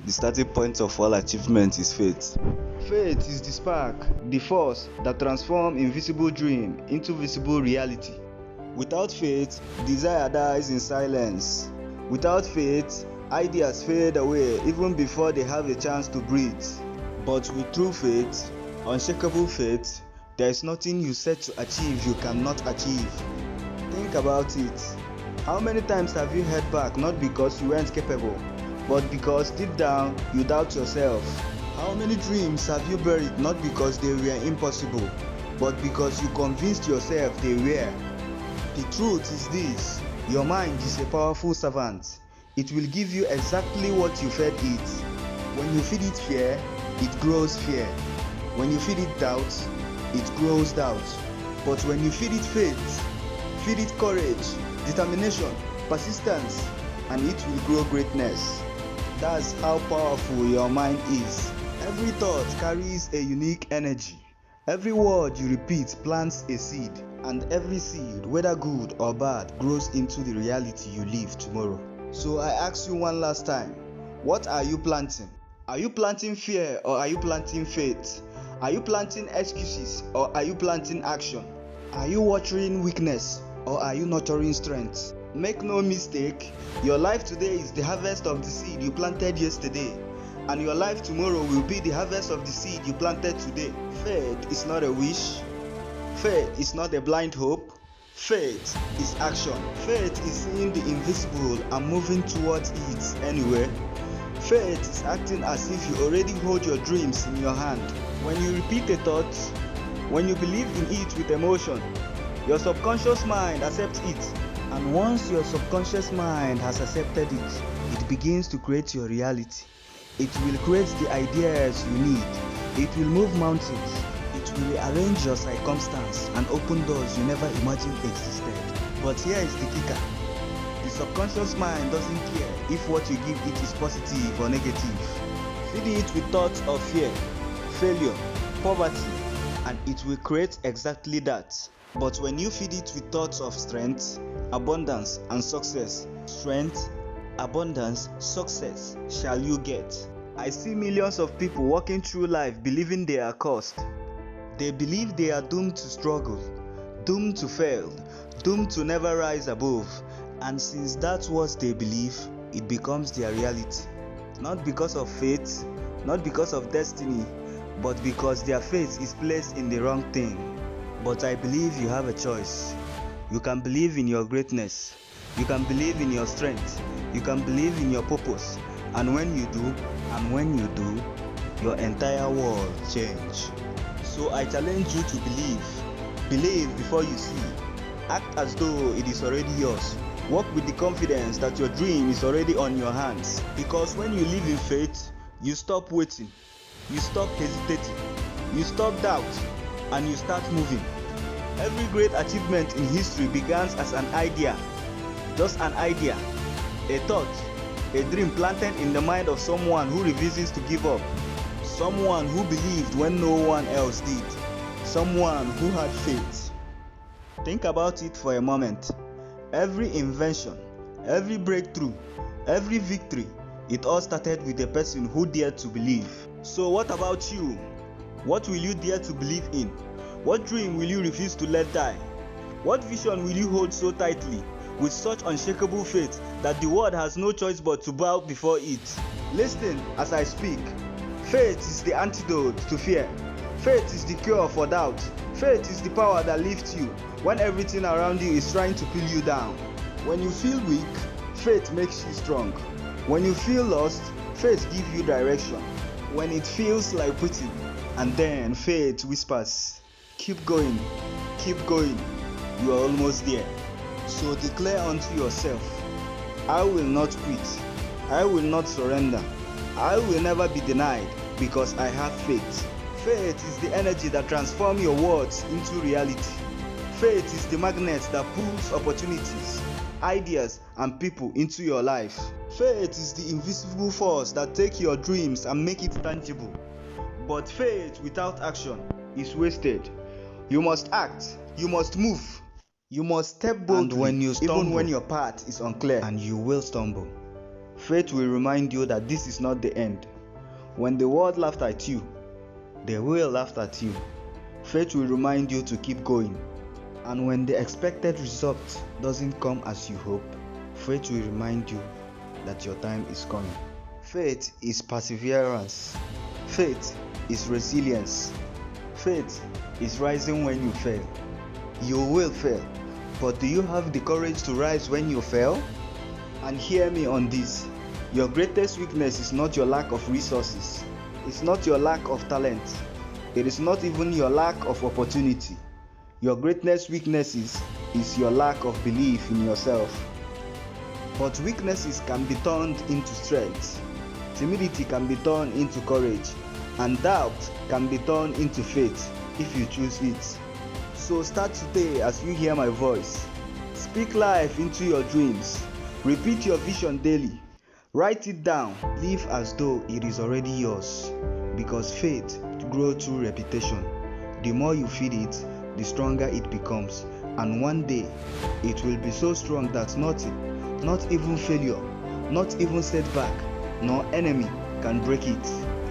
The starting point of all achievement is faith. Faith is the spark, the force that transforms invisible dream into visible reality. Without faith, desire dies in silence. Without faith, ideas fade away even before they have a chance to breathe. But with true faith, unshakable faith, there is nothing you set to achieve you cannot achieve. Think about it. How many times have you held back not because you weren't capable, but because deep down you doubt yourself? How many dreams have you buried not because they were impossible, but because you convinced yourself they were? The truth is this: your mind is a powerful servant. It will give you exactly what you fed it. When you feed it fear, it grows fear. When you feed it doubt, it grows doubt. But when you feed it faith, feed it courage, determination, persistence, and it will grow greatness. That's how powerful your mind is. Every thought carries a unique energy. Every word you repeat plants a seed, and every seed, whether good or bad, grows into the reality you live tomorrow. So I ask you one last time, what are you planting? Are you planting fear or are you planting faith? Are you planting excuses or are you planting action? Are you watering weakness or are you nurturing strength? Make no mistake, your life today is the harvest of the seed you planted yesterday, and your life tomorrow will be the harvest of the seed you planted today. Faith is not a wish. Faith is not a blind hope. Faith is action. Faith is seeing the invisible and moving towards it anyway. Faith is acting as if you already hold your dreams in your hand. When you repeat a thought, when you believe in it with emotion, your subconscious mind accepts it. And once your subconscious mind has accepted it, it begins to create your reality. It will create the ideas you need. It will move mountains. It will rearrange your circumstance and open doors you never imagined existed. But here is the kicker. The subconscious mind doesn't care if what you give it is positive or negative. Feed it with thoughts of fear, failure, poverty, and it will create exactly that. But when you feed it with thoughts of strength, abundance, and success, strength, abundance, success shall you get. I see millions of people walking through life believing they are cursed. They believe they are doomed to struggle, doomed to fail, doomed to never rise above. And since that's what they believe, it becomes their reality. Not because of faith, not because of destiny, but because their faith is placed in the wrong thing. But I believe you have a choice. You can believe in your greatness. You can believe in your strength. You can believe in your purpose. And when you do, your entire world change. So I challenge you to believe. Believe before you see. Act as though it is already yours. Work with the confidence that your dream is already on your hands. Because when you live in faith, you stop waiting. You stop hesitating. You stop doubt. And you start moving. Every great achievement in history begins as an idea. Just an idea. A thought. A dream planted in the mind of someone who refuses to give up. Someone who believed when no one else did. Someone who had faith. Think about it for a moment. Every invention, every breakthrough, every victory, it all started with a person who dared to believe. So what about you? What will you dare to believe in? What dream will you refuse to let die? What vision will you hold so tightly, with such unshakable faith that the world has no choice but to bow before it? Listen as I speak. Faith is the antidote to fear. Faith is the cure for doubt. Faith is the power that lifts you when everything around you is trying to pull you down. When you feel weak, faith makes you strong. When you feel lost, faith gives you direction. When it feels like quitting, and then faith whispers, keep going, you are almost there. So declare unto yourself, I will not quit, I will not surrender, I will never be denied because I have faith. Faith is the energy that transforms your words into reality. Faith is the magnet that pulls opportunities, ideas, and people into your life. Faith is the invisible force that takes your dreams and make it tangible. But faith without action is wasted. You must act, you must move, you must step boldly, and when you stumble, even when your path is unclear, and you will stumble. Faith will remind you that this is not the end. When the world laughed at you, they will laugh at you. Faith will remind you to keep going. And when the expected result doesn't come as you hope, faith will remind you that your time is coming. Faith is perseverance. Faith is resilience. Faith is rising when you fail. You will fail, but do you have the courage to rise when you fail? And hear me on this. Your greatest weakness is not your lack of resources. It's not your lack of talent. It is not even your lack of opportunity. Your greatest weakness is your lack of belief in yourself. But weaknesses can be turned into strength. Timidity can be turned into courage. And doubt can be turned into faith if you choose it. So start today as you hear my voice. Speak life into your dreams. Repeat your vision daily. Write it down. Live as though it is already yours. Because faith grows through repetition. The more you feed it, the stronger it becomes. And one day, it will be so strong that nothing, not even failure, not even setback, nor enemy can break it.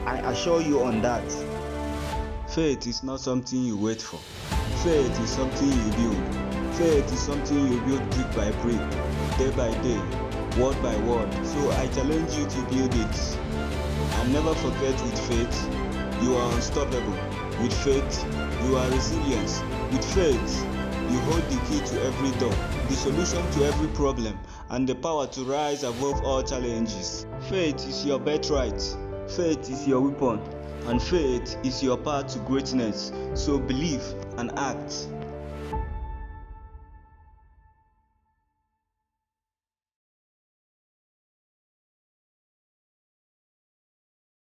I assure you on that. Faith is not something you wait for. Faith is something you build. Faith is something you build brick by brick, day by day, word by word. So I challenge you to build it. And never forget, with faith, you are unstoppable. With faith, you are resilient. With faith, you hold the key to every door, the solution to every problem, and the power to rise above all challenges. Faith is your birthright. Faith is your weapon. And faith is your path to greatness. So believe and act.